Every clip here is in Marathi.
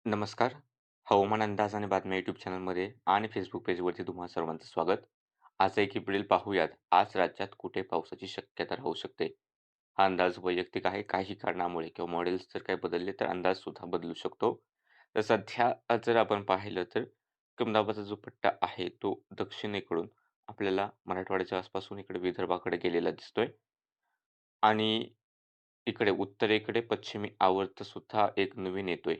नमस्कार. हवामान अंदाज आणि बातम्या यूट्यूब चॅनलमध्ये आणि फेसबुक पेजवरती तुम्हा सर्वांचं स्वागत. आज एक एप्रिल पाहूयात. आज राज्यात कुठे पावसाची शक्यता राहू शकते. हा अंदाज वैयक्तिक आहे. काही कारणामुळे किंवा मॉडेल्स जर काही बदलले तर अंदाज सुद्धा बदलू शकतो. तर सध्या जर आपण पाहिलं तर कमी दाबाचा जो पट्टा आहे तो दक्षिणेकडून आपल्याला मराठवाड्याच्या आसपासून इकडे विदर्भाकडे गेलेला दिसतोय आणि इकडे उत्तरेकडे पश्चिमी आवर्त सुद्धा एक नवीन येतोय.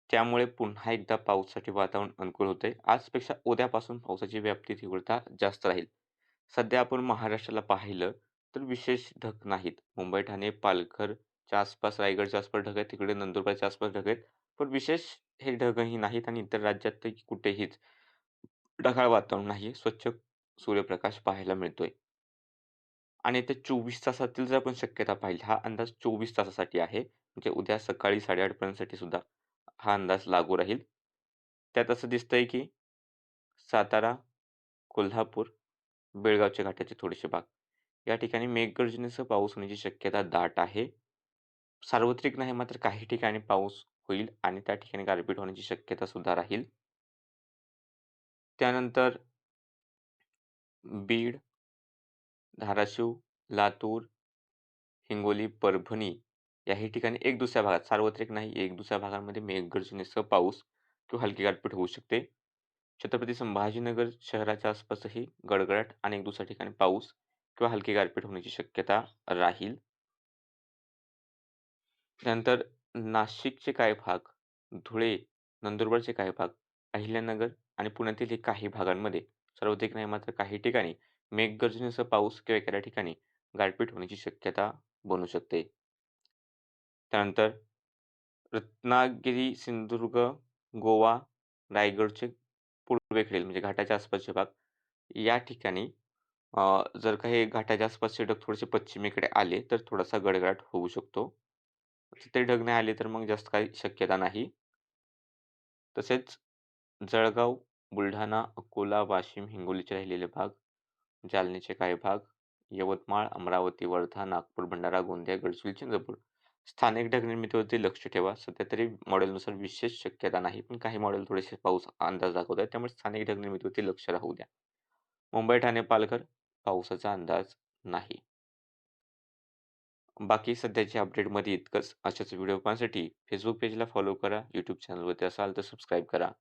त्यामुळे पुन्हा एकदा पावसाचे वातावरण अनुकूल होते. आजपेक्षा उद्यापासून पावसाची व्याप्ती तीव्रता जास्त राहील. सध्या आपण महाराष्ट्राला पाहिलं तर विशेष ढग नाहीत. मुंबई, ठाणे, पालघरच्या आसपास, रायगडच्या आसपास ढग आहेत. तिकडे नंदुरबारच्या आसपास ढग आहेत. पण विशेष हे ढगही नाहीत आणि इतर राज्यात कुठेहीच ढगाळ वातावरण नाही. स्वच्छ सूर्यप्रकाश पाहायला मिळतोय. आणि येत्या 24 तासातील जर आपण शक्यता पाहिली, हा अंदाज 24 तासासाठी आहे. म्हणजे उद्या सकाळी 8:30 पर्यंतसाठी सुद्धा हा अंदाज लागू राहील. त्यात असं दिसतंय की सातारा, कोल्हापूर, बेळगावच्या घाटाचे थोडेसे भाग या ठिकाणी मेघगर्जनेसह पाऊस होण्याची शक्यता दाट आहे. सार्वत्रिक नाही मात्र काही ठिकाणी पाऊस होईल आणि त्या ठिकाणी गारपीट होण्याची शक्यता सुद्धा राहील. त्यानंतर बीड, धाराशिव, लातूर, हिंगोली, परभणी याही ठिकाणी एक दुसऱ्या भागात सार्वत्रिक नाही, एक दुसऱ्या भागांमध्ये मेघगर्जनेसह पाऊस किंवा हलकी गारपीट होऊ शकते. छत्रपती संभाजीनगर शहराच्या आसपासही गडगडाट आणि एक दुसऱ्या ठिकाणी पाऊस किंवा हलकी गारपीट होण्याची शक्यता राहील. त्यानंतर नाशिकचे काही भाग, धुळे, नंदुरबारचे काही भाग, अहिल्यानगर आणि पुण्यातील काही भागांमध्ये सर्वाधिक नाही मात्र काही ठिकाणी मेघगर्जनेसह पाऊस किंवा एखाद्या ठिकाणी गारपीट होण्याची शक्यता बनू शकते. त्यानंतर रत्नागिरी, सिंधुदुर्ग, गोवा, रायगडचे पूर्वेकडील म्हणजे घाटाच्या आसपासचे भाग या ठिकाणी जर का हे घाटाच्या आसपासचे ढग थोडेसे पश्चिमेकडे आले, तर थोडासा गडगडाट होऊ शकतो. ते ढग नाही आले, तर मग जास्त काही शक्यता नाही. तसेच जळगाव, बुलढाणा, अकोला, वाशिम, हिंगोलीचे राहिलेले भाग, जालन्याचे काही भाग, यवतमाळ, अमरावती, वर्धा, नागपूर, भंडारा, गोंदिया, गडचिरोली, चंद्रपूर. स्थानिक ढग निर्मितीवरती लक्ष ठेवा. सध्या तरी मॉडेलनुसार विशेष शक्यता नाही, पण काही मॉडेल थोडेसे पाऊस अंदाज दाखवत आहेत. त्यामुळे स्थानिक ढग निर्मितीवरती लक्ष राहू द्या. मुंबई, ठाणे, पालघर पावसाचा अंदाज नाही. बाकी सध्याच्या अपडेटमध्ये इतकंच. अशाच व्हिडिओ पाहण्यासाठी फेसबुक पेजला फॉलो करा. YouTube चॅनलवरती असाल तर सबस्क्राईब करा.